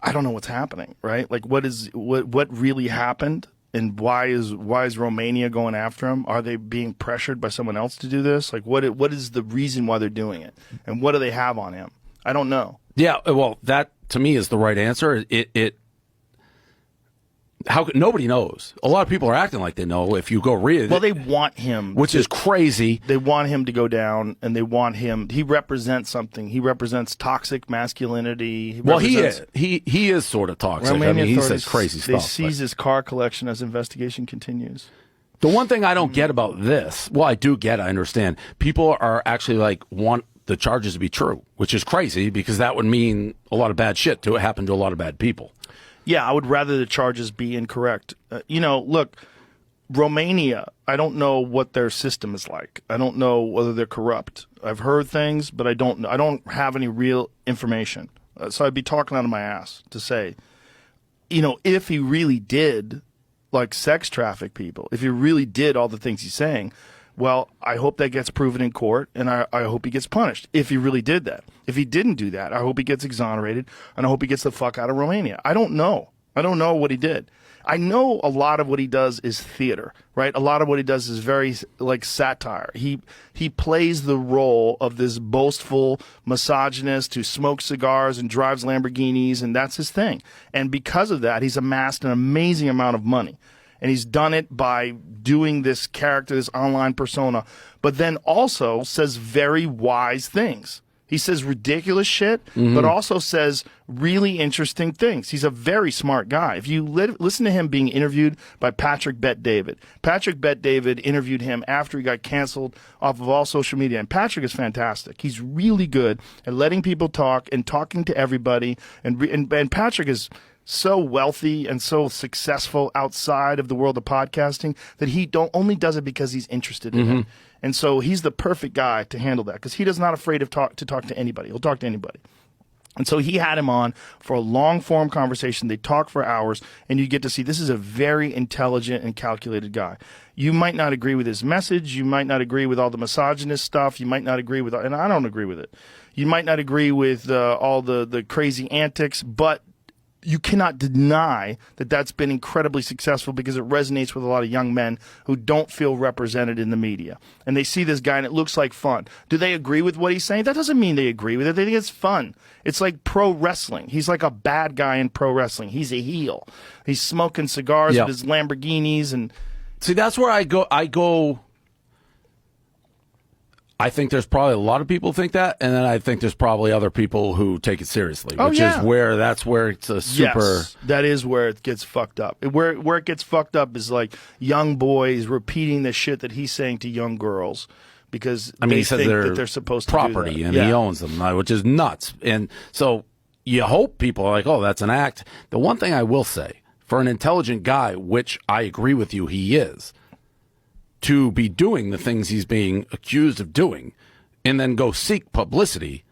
I don't know what's happening, right? Like, what really happened, and why is Romania going after him? Are they being pressured by someone else to do this? Like, what is the reason why they're doing it, and what do they have on him? I don't know. Yeah, well, that to me is the right answer. Nobody knows. A lot of people are acting like they know. If you go read it, well, they want him, which is crazy. They want him to go down, and they want him. He represents something. He represents toxic masculinity. He is sort of toxic. I mean, he says crazy stuff. They seize his car collection as investigation continues. The one thing I don't get about this, well, I do get. I understand. People are actually like want the charges to be true, which is crazy because that would mean a lot of bad shit to happen to a lot of bad people. Yeah, I would rather the charges be incorrect. Look, Romania, I don't know what their system is like. I don't know whether they're corrupt. I've heard things, but I don't have any real information. So I'd be talking out of my ass to say, if he really did, like, sex traffic people, if he really did all the things he's saying, well, I hope that gets proven in court, and I hope he gets punished if he really did that. If he didn't do that, I hope he gets exonerated, and I hope he gets the fuck out of Romania. I don't know. I don't know what he did. I know a lot of what he does is theater, right? A lot of what he does is very, like, satire. He plays the role of this boastful misogynist who smokes cigars and drives Lamborghinis, and that's his thing. And because of that, he's amassed an amazing amount of money. And he's done it by doing this character, this online persona, but then also says very wise things. He says ridiculous shit, but also says really interesting things. He's a very smart guy. If you listen to him being interviewed by Patrick Bet-David, Patrick Bet-David interviewed him after he got canceled off of all social media. And Patrick is fantastic. He's really good at letting people talk and talking to everybody. And Patrick is so wealthy and so successful outside of the world of podcasting that he only does it because he's interested in it. And so he's the perfect guy to handle that because he is not afraid of to talk to anybody. He'll talk to anybody. And so he had him on for a long-form conversation. They talk for hours, and you get to see this is a very intelligent and calculated guy. You might not agree with his message. You might not agree with all the misogynist stuff. You might not agree with, and I don't agree with it. You might not agree with all the crazy antics, but you cannot deny that that's been incredibly successful because it resonates with a lot of young men who don't feel represented in the media. And they see this guy and it looks like fun. Do they agree with what he's saying? That doesn't mean they agree with it. They think it's fun. It's like pro wrestling. He's like a bad guy in pro wrestling. He's a heel. He's smoking cigars with his Lamborghinis. And see, that's where I go. I think there's probably a lot of people think that, and then I think there's probably other people who take it seriously, which is where it's a super. Yes, that is where it gets fucked up. Where it gets fucked up is like young boys repeating the shit that he's saying to young girls because he said that they're supposed to property do that. and he owns them, which is nuts. And so you hope people are like, oh, that's an act. The one thing I will say for an intelligent guy, which I agree with you, he is. To be doing the things he's being accused of doing and then go seek publicity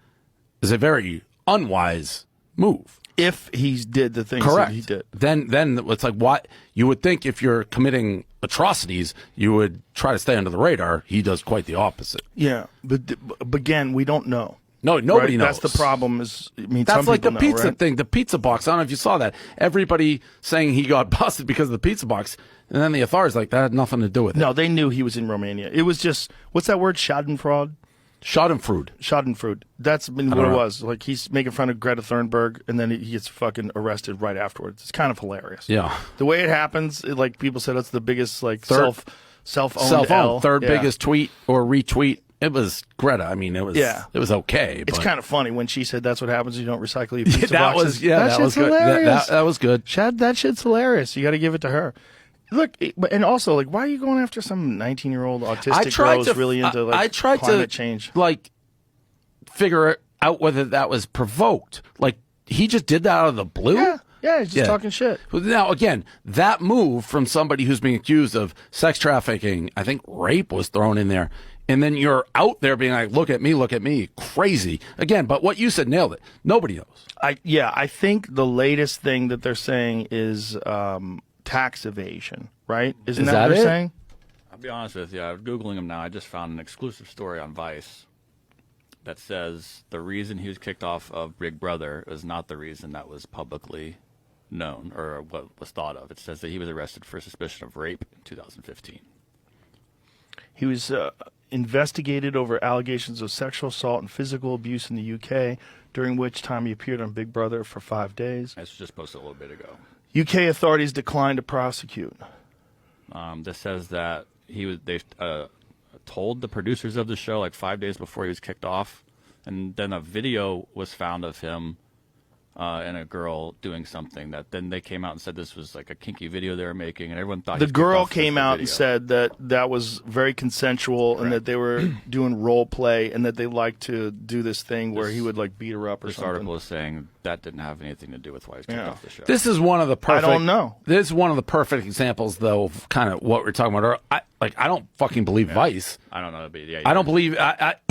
is a very unwise move. If he did the things that he did. Then it's like, what you would think if you're committing atrocities, you would try to stay under the radar. He does quite the opposite. Yeah, but again, we don't know. No, nobody knows. That's the problem. That's like the pizza thing, the pizza box. I don't know if you saw that. Everybody saying he got busted because of the pizza box, and then the authorities like that had nothing to do with it. No, they knew he was in Romania. It was just what's that word? Schadenfreude. Schadenfreude. That's what it was. Like he's making fun of Greta Thunberg, and then he gets fucking arrested right afterwards. It's kind of hilarious. Yeah, the way it happens, like people said, it's the biggest like self-owned third biggest tweet or retweet. It was Greta. I mean, it was okay. It's kind of funny when she said that's what happens when you don't recycle your pizza that boxes. That was good. Hilarious. That was good. That shit's hilarious. You got to give it to her. Look, and also, like, why are you going after some 19-year-old autistic girl who's really into climate change? Like, figure out whether that was provoked. Like, he just did that out of the blue? Yeah, he's just talking shit. Now, again, that move from somebody who's being accused of sex trafficking, I think rape was thrown in there. And then you're out there being like, look at me, crazy. Again, but what you said nailed it. Nobody knows. I think the latest thing that they're saying is tax evasion, right? Isn't that what they're saying? I'll be honest with you. I was Googling them now. I just found an exclusive story on Vice. that says the reason he was kicked off of Big Brother is not the reason that was publicly known or what was thought of. It says that he was arrested for suspicion of rape in 2015. He was investigated over allegations of sexual assault and physical abuse in the UK, during which time he appeared on Big Brother for 5 days. This was just posted a little bit ago. UK authorities declined to prosecute. This says that they told the producers of the show like 5 days before he was kicked off, and then a video was found of him and a girl doing something that then they came out and said this was like a kinky video they were making, and everyone thought The girl came out and said that that was very consensual and that they were doing role play and that they liked to do this thing where he would like beat her up or This something. article is saying that didn't have anything to do with why he was kicked off the show. This is one of the perfect. I don't know. This is one of the perfect examples, though, of kind of what we're talking about. I don't fucking believe Vice. I don't know. But yeah, I don't believe.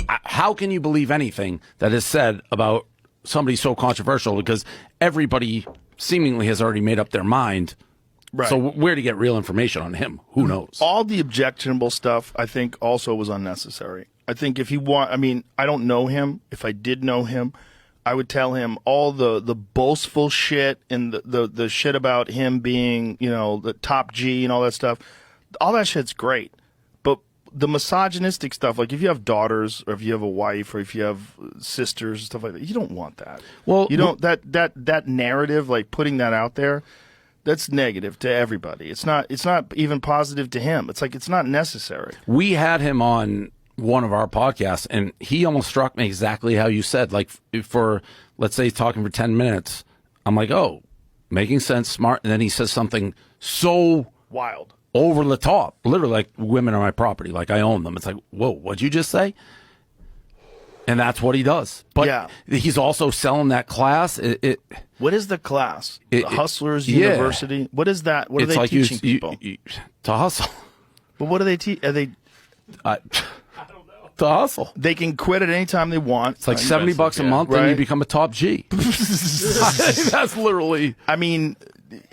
How can you believe anything that is said about somebody so controversial? Because everybody seemingly has already made up their mind. Right. So where to get real information on him? Who knows? All the objectionable stuff, I think, also was unnecessary. I think if he I mean, I don't know him. If I did know him, I would tell him all the boastful shit and the shit about him being, you know, the top G and all that stuff. All that shit's great. But the misogynistic stuff, like if you have daughters or if you have a wife or if you have sisters and stuff like that, you don't want that. Well, you don't that narrative, like putting that out there, that's negative to everybody. It's not even positive to him. It's like it's not necessary. We had him on one of our podcasts, and he almost struck me exactly how you said. Like for, let's say, talking for 10 minutes, I'm like, oh, making sense, smart. And then he says something so Wild. over the top, literally like women are my property, like I own them. It's like, whoa, what'd you just say? And that's what he does. But yeah. He's also selling that class. What is the class? The Hustlers University? What is that? What are they like teaching people? To hustle. But what do they teach? Are they? To hustle. They can quit at any time they want. It's like $70 a month, and you become a top G. That's literally. I mean,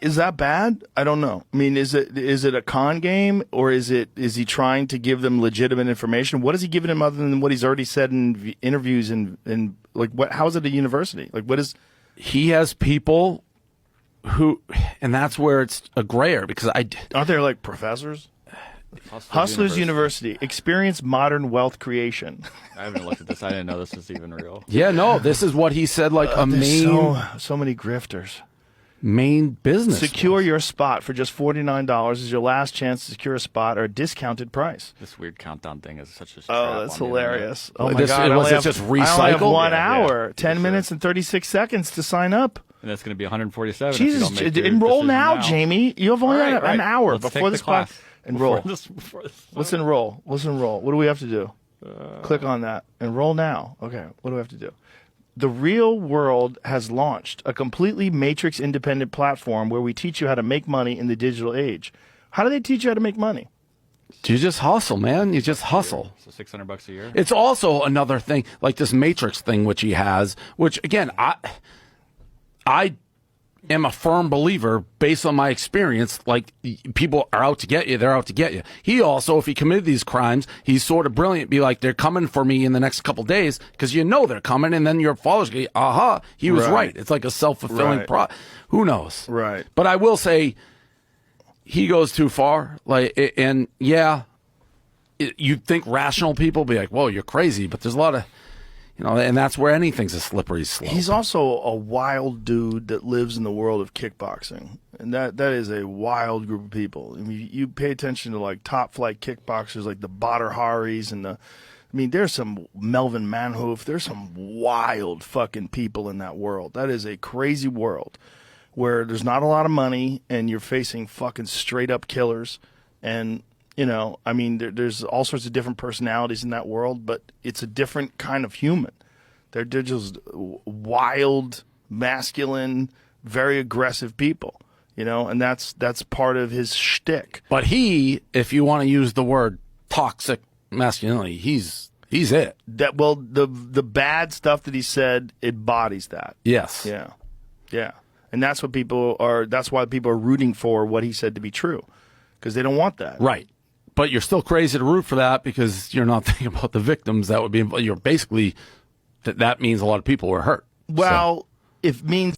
is that bad? I don't know. I mean, is it a con game, or is he trying to give them legitimate information? What is he giving them other than what he's already said in interviews and like what? How is it a university? Like what is? He has people who, and that's where it's a grayer because aren't there like professors? Hustlers University. Experience modern wealth creation. I haven't looked at this. I didn't know this was even real. Yeah, no, this is what he said. Like a main, so many grifters. Main business. Secure your spot for just $49 is your last chance to secure a spot or a discounted price. This weird countdown thing is such a Oh, that's hilarious. Oh my this, God. Was it just recycled? I only have 1 hour, yeah, 10 minutes and 36 seconds to sign up. And that's going to be 147. Jesus, if you don't make your enroll decision now, Jamie. You have only an hour Let's before take this the class. Enroll. Before this. Let's enroll. Let's enroll. What do we have to do? Click on that. Enroll now. Okay. What do we have to do? The Real World has launched a completely matrix-independent platform where we teach you how to make money in the digital age. How do they teach you how to make money? You just hustle, man. You just hustle. So $600 a year. It's also another thing, like this Matrix thing, which he has. Which again, I am a firm believer, based on my experience. Like people are out to get you; they're out to get you. He also, if he committed these crimes, he's sort of brilliant. Be like, they're coming for me in the next couple days because you know they're coming, and then your followers go, "Aha, he was right." It's like a self-fulfilling Who knows? Right. But I will say, he goes too far. Like, and yeah, you'd think rational people be like, "Whoa, you're crazy," but there's a lot of. You know, and that's where anything's a slippery slope. He's also a wild dude that lives in the world of kickboxing, and that is a wild group of people. I mean, you pay attention to like top flight kickboxers like the Badr Haris and there's some Melvin Manhoef. There's some wild fucking people in that world. That is a crazy world where there's not a lot of money and you're facing fucking straight up killers. And you know, I mean, there's all sorts of different personalities in that world, but it's a different kind of human. They're just wild, masculine, very aggressive people, you know, and that's part of his shtick. But he, if you want to use the word toxic masculinity, he's it. The bad stuff that he said embodies that. Yes. Yeah. Yeah. And that's why people are rooting for what he said to be true, because they don't want that. Right. But you're still crazy to root for that because you're not thinking about the victims that would be. You're basically that means a lot of people were hurt. Well, it means